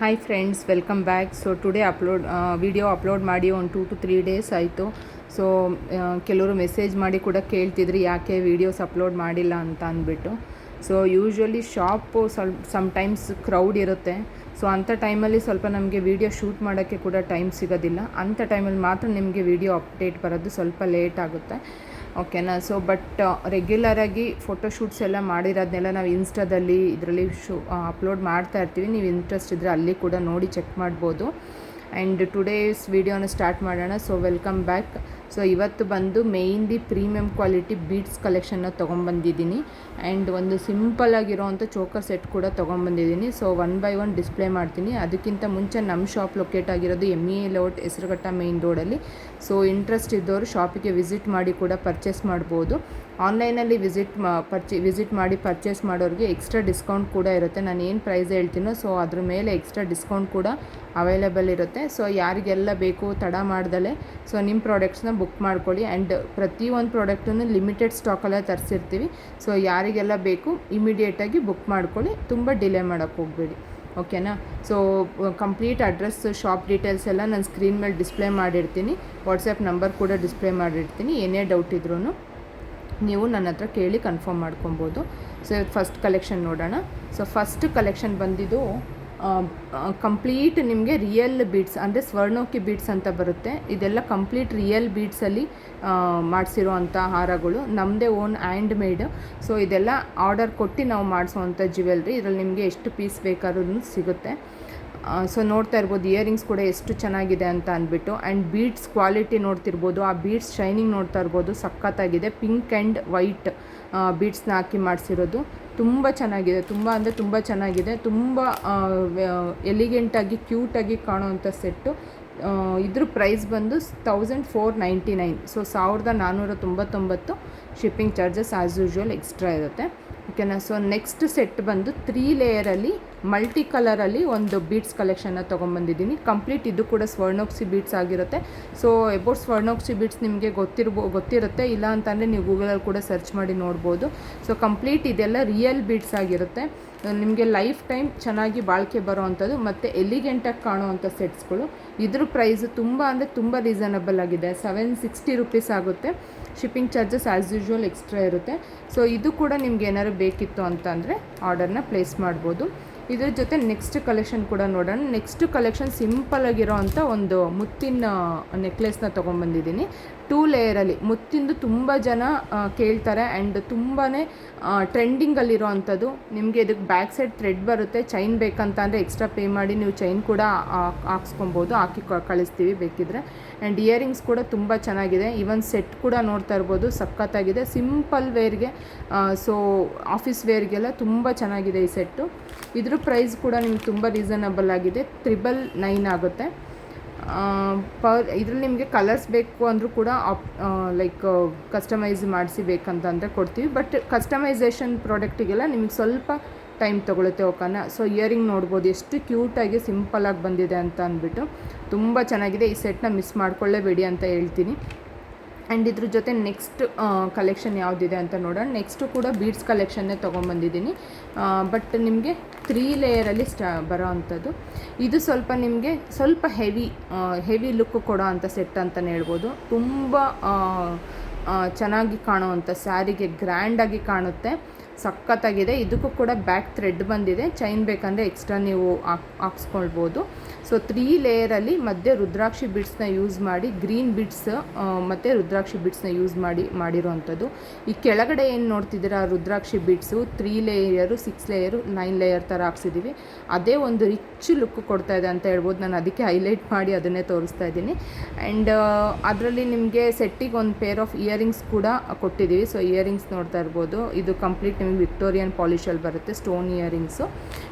Hi friends, welcome back. So today video upload ಮಾಡಿ ಒಂದು 2 to 3 days ಆಯಿತು. So ಕೆಲವರು ಮೆಸೇಜ್ ಮಾಡಿ ಕೂಡ ಕೇಳ್ತಿದ್ರಿ ಯಾಕೆ ವೀಡಿಯೋಸ್ ಅಪ್ಲೋಡ್ ಮಾಡಿಲ್ಲ ಅಂತ ಅಂದ್ಬಿಟ್ಟು. So usually shop sometimes crowd ಇರುತ್ತೆ. ಸೊ ಅಂಥ ಟೈಮಲ್ಲಿ ಸ್ವಲ್ಪ ನಮಗೆ ವೀಡಿಯೋ ಶೂಟ್ ಮಾಡೋಕ್ಕೆ ಕೂಡ ಟೈಮ್ ಸಿಗೋದಿಲ್ಲ. ಅಂಥ ಟೈಮಲ್ಲಿ ಮಾತ್ರ ನಿಮಗೆ ವೀಡಿಯೋ ಅಪ್ಡೇಟ್ ಬರೋದು ಸ್ವಲ್ಪ ಲೇಟ್ ಆಗುತ್ತೆ, ಓಕೆನಾ. ಸೊ ಬಟ್ ರೆಗ್ಯುಲರಾಗಿ ಫೋಟೋಶೂಟ್ಸ್ ಎಲ್ಲ ಮಾಡಿರೋದನ್ನೆಲ್ಲ ನಾವು ಇನ್ಸ್ಟಾದಲ್ಲಿ ಇದರಲ್ಲಿ ಅಪ್ಲೋಡ್ ಮಾಡ್ತಾ ಇರ್ತೀವಿ. ನೀವು ಇಂಟ್ರೆಸ್ಟ್ ಇದ್ದರೆ ಅಲ್ಲಿ ಕೂಡ ನೋಡಿ ಚೆಕ್ ಮಾಡ್ಬೋದು. ಆ್ಯಂಡ್ ಟುಡೇಸ್ ವೀಡಿಯೋನ ಸ್ಟಾರ್ಟ್ ಮಾಡೋಣ. So welcome back. ಸೊ ಇವತ್ತು ಬಂದು ಮೇಯ್ನ್ಲಿ ಪ್ರೀಮಿಯಮ್ ಕ್ವಾಲಿಟಿ ಬೀಡ್ಸ್ ಕಲೆಕ್ಷನ್ನ ತೊಗೊಂಬಂದಿದ್ದೀನಿ. ಆ್ಯಂಡ್ ಒಂದು ಸಿಂಪಲ್ ಆಗಿರೋವಂಥ ಚೋಕರ್ ಸೆಟ್ ಕೂಡ ತೊಗೊಂಬಂದಿದ್ದೀನಿ. ಸೊ 1 by 1 ಡಿಸ್ಪ್ಲೇ ಮಾಡ್ತೀನಿ. ಅದಕ್ಕಿಂತ ಮುಂಚೆ ನಮ್ಮ ಶಾಪ್ ಲೊಕೇಟ್ ಆಗಿರೋದು MEA ಲೇಔಟ್, ಹೆಸರುಘಟ್ಟ ಮೇಯ್ನ್ ರೋಡಲ್ಲಿ. ಸೊ ಇಂಟ್ರೆಸ್ಟ್ ಇದ್ದವರು ಶಾಪಿಗೆ ವಿಸಿಟ್ ಮಾಡಿ ಕೂಡ ಪರ್ಚೇಸ್ ಮಾಡ್ಬೋದು. ಆನ್ಲೈನಲ್ಲಿ ವಿಸಿಟ್ ಮಾಡಿ ಪರ್ಚೇಸ್ ಮಾಡೋರಿಗೆ ಎಕ್ಸ್ಟ್ರಾ ಡಿಸ್ಕೌಂಟ್ ಕೂಡ ಇರುತ್ತೆ. ನಾನು ಏನು ಪ್ರೈಸ್ ಹೇಳ್ತೀನೋ ಸೊ ಅದ್ರ ಮೇಲೆ ಎಕ್ಸ್ಟ್ರಾ ಡಿಸ್ಕೌಂಟ್ ಕೂಡ ಅವೈಲೇಬಲ್ ಇರುತ್ತೆ. ಸೊ ಯಾರಿಗೆಲ್ಲ ಬೇಕು ತಡ ಮಾಡ್ದಲೇ ಸೊ ನಿಮ್ಮ ಪ್ರಾಡಕ್ಟ್ಸ್ನ ಬುಕ್ ಮಾಡ್ಕೊಳ್ಳಿ. ಆ್ಯಂಡ್ ಪ್ರತಿಯೊಂದು ಪ್ರಾಡಕ್ಟನ್ನು ಲಿಮಿಟೆಡ್ ಸ್ಟಾಕಲ್ಲೇ ತರಿಸಿರ್ತೀವಿ. ಸೊ ಯಾರಿಗೆಲ್ಲ ಬೇಕು ಇಮಿಡಿಯೇಟಾಗಿ ಬುಕ್ ಮಾಡ್ಕೊಳ್ಳಿ, ತುಂಬ ಡಿಲೇ ಮಾಡೋಕ್ಕೆ ಹೋಗಬೇಡಿ, ಓಕೆನಾ. So complete address, shop details ಎಲ್ಲ ನಾನು ಸ್ಕ್ರೀನ್ ಮೇಲೆ ಡಿಸ್ಪ್ಲೇ ಮಾಡಿರ್ತೀನಿ. ವಾಟ್ಸಪ್ ನಂಬರ್ ಕೂಡ ಡಿಸ್ಪ್ಲೇ ಮಾಡಿರ್ತೀನಿ. ಏನೇ ಡೌಟ್ ಇದ್ರೂ ನೀವು ನನ್ನ ಹತ್ರ ಕೇಳಿ ಕನ್ಫರ್ಮ್ ಮಾಡ್ಕೊಬೋದು. ಸೊ ಫಸ್ಟ್ ಕಲೆಕ್ಷನ್ ನೋಡೋಣ. ಸೊ ಫಸ್ಟ್ ಕಲೆಕ್ಷನ್ ಬಂದಿದ್ದು ಕಂಪ್ಲೀಟ್ ನಿಮಗೆ ರಿಯಲ್ ಬೀಡ್ಸ್, ಅಂದರೆ ಸ್ವರ್ಣೋಕಿ ಬೀಡ್ಸ್ ಅಂತ ಬರುತ್ತೆ. ಇದೆಲ್ಲ ಕಂಪ್ಲೀಟ್ ರಿಯಲ್ ಬೀಡ್ಸಲ್ಲಿ ಮಾಡಿಸಿರೋ ಅಂಥ ಹಾರಗಳು, ನಮ್ಮದೇ ಓನ್ ಹ್ಯಾಂಡ್ ಮೇಡ್. ಸೊ ಇದೆಲ್ಲ ಆರ್ಡರ್ ಕೊಟ್ಟು ನಾವು ಮಾಡಿಸೋವಂಥ ಜ್ಯುವೆಲ್ರಿ. ಇದರಲ್ಲಿ ನಿಮಗೆ ಎಷ್ಟು ಪೀಸ್ ಬೇಕಾದ್ರೂ ಸಿಗುತ್ತೆ. ಸೊ ನೋಡ್ತಾ ಇರ್ಬೋದು ಇಯರಿಂಗ್ಸ್ ಕೂಡ ಎಷ್ಟು ಚೆನ್ನಾಗಿದೆ ಅಂತ ಅಂದ್ಬಿಟ್ಟು. ಆ್ಯಂಡ್ ಬೀಡ್ಸ್ ಕ್ವಾಲಿಟಿ ನೋಡ್ತಿರ್ಬೋದು, ಆ ಬೀಡ್ಸ್ ಶೈನಿಂಗ್ ನೋಡ್ತಾ ಇರ್ಬೋದು, ಸಖತ್ತಾಗಿದೆ. ಪಿಂಕ್ ಆ್ಯಂಡ್ ವೈಟ್ ಬೀಡ್ಸ್ನ ಹಾಕಿ ಮಾಡಿಸಿರೋದು ತುಂಬ ಚೆನ್ನಾಗಿದೆ. ತುಂಬ ಅಂದರೆ ತುಂಬ ಚೆನ್ನಾಗಿದೆ. ತುಂಬ ಎಲಿಗೆಂಟಾಗಿ ಕ್ಯೂಟಾಗಿ ಕಾಣೋವಂಥ ಸೆಟ್ಟು. ಇದ್ರ ಪ್ರೈಸ್ ಬಂದು 1499. So 1499. Shipping charges as usual extra ಇರುತ್ತೆ, ಓಕೆನಾ. ಸೊ ನೆಕ್ಸ್ಟ್ ಸೆಟ್ ಬಂದು 3 ಲೇಯರಲ್ಲಿ ಮಲ್ಟಿ ಕಲರಲ್ಲಿ ಒಂದು ಬೀಡ್ಸ್ ಕಲೆಕ್ಷನ್ನ ತೊಗೊಂಬಂದಿದ್ದೀನಿ. ಕಂಪ್ಲೀಟ್ ಇದು ಕೂಡ ಸ್ವರ್ಣೋಕ್ಸಿ ಬೀಡ್ಸ್ ಆಗಿರುತ್ತೆ. ಸೊ ಅಬೌಟ್ ಸ್ವರ್ಣೋಕ್ಸಿ ಬೀಡ್ಸ್ ನಿಮಗೆ ಗೊತ್ತಿರುತ್ತೆ, ಇಲ್ಲ ಅಂತಂದರೆ ನೀವು ಗೂಗಲಲ್ಲಿ ಕೂಡ ಸರ್ಚ್ ಮಾಡಿ ನೋಡ್ಬೋದು. ಸೊ ಕಂಪ್ಲೀಟ್ ಇದೆಲ್ಲ ರಿಯಲ್ ಬೀಡ್ಸ್ ಆಗಿರುತ್ತೆ. ನಿಮಗೆ ಲೈಫ್ ಟೈಮ್ ಚೆನ್ನಾಗಿ ಬಾಳಿಕೆ ಬರೋ ಅಂಥದ್ದು ಮತ್ತು ಎಲಿಗೆಂಟಾಗಿ ಕಾಣುವಂಥ ಸೆಟ್ಸ್ಗಳು. ಇದ್ರ ಪ್ರೈಸು ತುಂಬ ಅಂದರೆ ತುಂಬ ರೀಸನಬಲ್ ಆಗಿದೆ. 760 ರುಪೀಸ್ ಆಗುತ್ತೆ. Shipping charges as usual extra ಇರುತ್ತೆ. ಸೊ ಇದು ಕೂಡ ನಿಮ್ಗೆ ಏನಾದ್ರು ಬೇಕಿತ್ತು ಅಂತಂದರೆ ಆರ್ಡರ್ನ ಪ್ಲೇಸ್ ಮಾಡ್ಬೋದು. ಇದ್ರ ಜೊತೆ ನೆಕ್ಸ್ಟ್ ಕಲೆಕ್ಷನ್ ಕೂಡ ನೋಡೋಣ. ನೆಕ್ಸ್ಟ್ ಕಲೆಕ್ಷನ್ ಸಿಂಪಲ್ ಆಗಿರೋ ಅಂಥ ಒಂದು ಮುತ್ತಿನ ನೆಕ್ಲೆಸ್ನ ತೊಗೊಂಬಂದಿದ್ದೀನಿ. 2 ಲೇಯರಲ್ಲಿ ಮುತ್ತಿಂದು ತುಂಬ ಜನ ಕೇಳ್ತಾರೆ. ಆ್ಯಂಡ್ ತುಂಬಾ ಟ್ರೆಂಡಿಂಗಲ್ಲಿರೋ ಅಂಥದ್ದು. ನಿಮಗೆ ಇದಕ್ಕೆ ಬ್ಯಾಕ್ ಸೈಡ್ ಥ್ರೆಡ್ ಬರುತ್ತೆ. ಚೈನ್ ಬೇಕಂತ ಅಂದರೆ ಎಕ್ಸ್ಟ್ರಾ ಪೇ ಮಾಡಿ ನೀವು ಚೈನ್ ಕೂಡ ಹಾಕ್ಸ್ಕೊಬೋದು, ಹಾಕಿ ಕಳಿಸ್ತೀವಿ ಬೇಕಿದ್ರೆ. ಆ್ಯಂಡ್ ಇಯರಿಂಗ್ಸ್ ಕೂಡ ತುಂಬ ಚೆನ್ನಾಗಿದೆ. ಈವನ್ ಸೆಟ್ ಕೂಡ ನೋಡ್ತಾ ಇರ್ಬೋದು, ಸಖತ್ತಾಗಿದೆ. ಸಿಂಪಲ್ ವೇರ್ಗೆ, ಸೊ ಆಫೀಸ್ ವೇರ್ಗೆಲ್ಲ ತುಂಬ ಚೆನ್ನಾಗಿದೆ ಈ ಸೆಟ್ಟು. ಇದ್ರ ಪ್ರೈಸ್ ಕೂಡ ನಿಮ್ಗೆ ತುಂಬ ರೀಸನಬಲ್ ಆಗಿದೆ. 999 ಆಗುತ್ತೆ. ಇದರಲ್ಲಿ ನಿಮಗೆ ಕಲರ್ಸ್ ಬೇಕು ಅಂದರೂ ಕೂಡ ಲೈಕ್ ಕಸ್ಟಮೈಸ್ ಮಾಡಿಸಿ ಬೇಕಂತಂದರೆ ಕೊಡ್ತೀವಿ. ಬಟ್ ಕಸ್ಟಮೈಸೇಷನ್ ಪ್ರಾಡಕ್ಟಿಗೆಲ್ಲ ನಿಮಗೆ ಸ್ವಲ್ಪ ಟೈಮ್ ತೊಗೊಳುತ್ತೆ, ಓಕೆನಾ. ಸೊ ಇಯರಿಂಗ್ ನೋಡ್ಬೋದು ಎಷ್ಟು ಕ್ಯೂಟಾಗಿ ಸಿಂಪಲಾಗಿ ಬಂದಿದೆ ಅಂತ ಅಂದ್ಬಿಟ್ಟು. ತುಂಬ ಚೆನ್ನಾಗಿದೆ. ಈ ಸೆಟ್ನ ಮಿಸ್ ಮಾಡ್ಕೊಳ್ಳೇಬೇಡಿ ಅಂತ ಹೇಳ್ತೀನಿ. ಆ್ಯಂಡ್ ಇದ್ರ ಜೊತೆ ನೆಕ್ಸ್ಟ್ ಕಲೆಕ್ಷನ್ ಯಾವುದಿದೆ ಅಂತ ನೋಡೋಣ. ನೆಕ್ಸ್ಟು ಕೂಡ ಬೀಡ್ಸ್ ಕಲೆಕ್ಷನ್ನೇ ತೊಗೊಂಬಂದಿದ್ದೀನಿ. ಬಟ್ ನಿಮಗೆ 3 ಲೇಯರಲ್ಲಿ ಬರೋ ಅಂಥದ್ದು. ಇದು ಸ್ವಲ್ಪ ನಿಮಗೆ ಸ್ವಲ್ಪ ಹೆವಿ ಲುಕ್ ಕೊಡೋ ಅಂಥ ಸೆಟ್ ಅಂತಲೇ ಹೇಳ್ಬೋದು. ತುಂಬ ಚೆನ್ನಾಗಿ ಕಾಣುವಂಥ ಸ್ಯಾರಿಗೆ ಗ್ರ್ಯಾಂಡಾಗಿ ಕಾಣುತ್ತೆ, ಸಖತ್ತಾಗಿದೆ. ಇದಕ್ಕೂ ಕೂಡ ಬ್ಯಾಕ್ ಥ್ರೆಡ್ ಬಂದಿದೆ. ಚೈನ್ ಬೇಕಂದರೆ ಎಕ್ಸ್ಟ್ರಾ ನೀವು ಹಾಕ್ಸ್ಕೊಳ್ಬೋದು. ಸೊ 3 ಲೇಯರಲ್ಲಿ ಮಧ್ಯೆ ರುದ್ರಾಕ್ಷಿ ಬೀಡ್ಸ್ನ ಯೂಸ್ ಮಾಡಿ, ಗ್ರೀನ್ ಬೀಡ್ಸ್ ಮತ್ತು ರುದ್ರಾಕ್ಷಿ ಬೀಡ್ಸ್ನ ಯೂಸ್ ಮಾಡಿರೋವಂಥದ್ದು. ಈ ಕೆಳಗಡೆ ಏನು ನೋಡ್ತಿದ್ದೀರಾ ರುದ್ರಾಕ್ಷಿ ಬೀಡ್ಸು 3 ಲೇಯರು, 6 ಲೇಯರು, 9 ಲೇಯರ್ ಥರ ಹಾಕ್ಸಿದ್ದೀವಿ. ಅದೇ ಒಂದು ರಿಚ್ ಲುಕ್ ಕೊಡ್ತಾ ಇದೆ ಅಂತ ಹೇಳ್ಬೋದು. ನಾನು ಅದಕ್ಕೆ ಹೈಲೈಟ್ ಮಾಡಿ ಅದನ್ನೇ ತೋರಿಸ್ತಾ ಇದ್ದೀನಿ. ಆ್ಯಂಡ್ ಅದರಲ್ಲಿ ನಿಮಗೆ ಸೆಟ್ಟಿಗೆ ಒಂದು ಪೇರ್ ಆಫ್ ಇಯರಿಂಗ್ಸ್ ಕೂಡ ಕೊಟ್ಟಿದ್ದೀವಿ. ಸೊ ಇಯರಿಂಗ್ಸ್ ನೋಡ್ತಾ ಇರ್ಬೋದು. ಇದು ಕಂಪ್ಲೀಟ್ ನಿಮಗೆ ವಿಕ್ಟೋರಿಯನ್ ಪಾಲಿಶಲ್ಲಿ ಬರುತ್ತೆ, ಸ್ಟೋನ್ ಇಯರಿಂಗ್ಸು.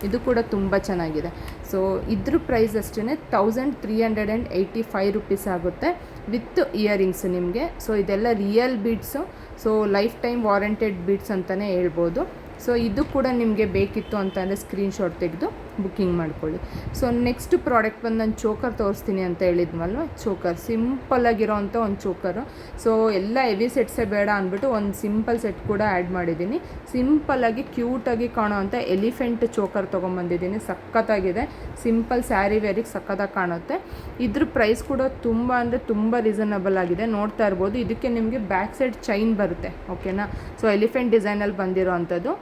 ಇದು ಕೂಡ ತುಂಬ ಚೆನ್ನಾಗಿದೆ. ಸೊ ಇದ್ರ ಪ್ರೈಸ್ ಅಷ್ಟೇ 1385 ರುಪೀಸ್ ಆಗುತ್ತೆ ವಿತ್ ಇಯರಿಂಗ್ಸ್ ನಿಮಗೆ. ಸೊ ಇದೆಲ್ಲ real beads. So lifetime warranted beads ಅಂತಲೇ ಹೇಳ್ಬೋದು. ಸೊ ಇದು ಕೂಡ ನಿಮಗೆ ಬೇಕಿತ್ತು ಅಂತಂದರೆ ಸ್ಕ್ರೀನ್ಶಾಟ್ ತೆಗೆದು ಬುಕ್ಕಿಂಗ್ ಮಾಡ್ಕೊಳ್ಳಿ. ಸೊ ನೆಕ್ಸ್ಟ್ ಪ್ರಾಡಕ್ಟ್ ಬಂದು ನಾನು ಚೋಕರ್ ತೋರಿಸ್ತೀನಿ ಅಂತ ಹೇಳಿದ್ವಲ್ವ, ಚೋಕರ್ ಸಿಂಪಲ್ಲಾಗಿರೋವಂಥ ಒಂದು ಚೋಕರು. ಸೊ ಎಲ್ಲ ಹೆವಿ ಸೆಟ್ಸೇ ಬೇಡ ಅಂದ್ಬಿಟ್ಟು ಒಂದು ಸಿಂಪಲ್ ಸೆಟ್ ಕೂಡ ಆ್ಯಡ್ ಮಾಡಿದ್ದೀನಿ. ಸಿಂಪಲ್ಲಾಗಿ ಕ್ಯೂಟಾಗಿ ಕಾಣೋವಂಥ ಎಲಿಫೆಂಟ್ ಚೋಕರ್ ತೊಗೊಂಬಂದಿದ್ದೀನಿ. ಸಖತ್ತಾಗಿದೆ, ಸಿಂಪಲ್ ಸ್ಯಾರಿ ವೇರಿಗೆ ಸಖತ್ತಾಗಿ ಕಾಣುತ್ತೆ. ಇದ್ರ ಪ್ರೈಸ್ ಕೂಡ ತುಂಬ ಅಂದರೆ ತುಂಬ ರೀಸನಬಲ್ ಆಗಿದೆ. ನೋಡ್ತಾ ಇರ್ಬೋದು, ಇದಕ್ಕೆ ನಿಮಗೆ ಬ್ಯಾಕ್ ಸೈಡ್ ಚೈನ್ ಬರುತ್ತೆ, ಓಕೆನಾ. ಸೊ ಎಲಿಫೆಂಟ್ ಡಿಸೈನಲ್ಲಿ ಬಂದಿರೋ ಅಂಥದ್ದು.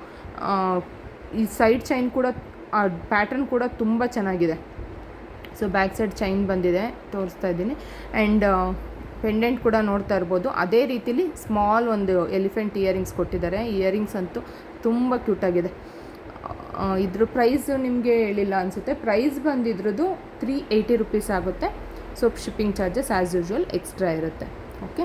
ಈ ಸೈಡ್ ಚೈನ್ ಕೂಡ ಪ್ಯಾಟರ್ನ್ ಕೂಡ ತುಂಬ ಚೆನ್ನಾಗಿದೆ. ಸೊ ಬ್ಯಾಕ್ ಸೈಡ್ ಚೈನ್ ಬಂದಿದೆ, ತೋರಿಸ್ತಾ ಇದ್ದೀನಿ. ಆ್ಯಂಡ್ ಪೆಂಡೆಂಟ್ ಕೂಡ ನೋಡ್ತಾ ಇರ್ಬೋದು, ಅದೇ ರೀತಿಲಿ ಸ್ಮಾಲ್ ಒಂದು ಎಲಿಫೆಂಟ್ ಇಯರಿಂಗ್ಸ್ ಕೊಟ್ಟಿದ್ದಾರೆ. ಇಯರಿಂಗ್ಸ್ ಅಂತೂ ತುಂಬ ಕ್ಯೂಟಾಗಿದೆ. ಇದ್ರ ಪ್ರೈಸ್ ನಿಮಗೆ ಹೇಳಿಲ್ಲ ಅನಿಸುತ್ತೆ. ಪ್ರೈಸ್ ಬಂದಿದ್ರದ್ದು 380 ರುಪೀಸ್ ಆಗುತ್ತೆ. So shipping charges as usual extra ಇರುತ್ತೆ. ಓಕೆ.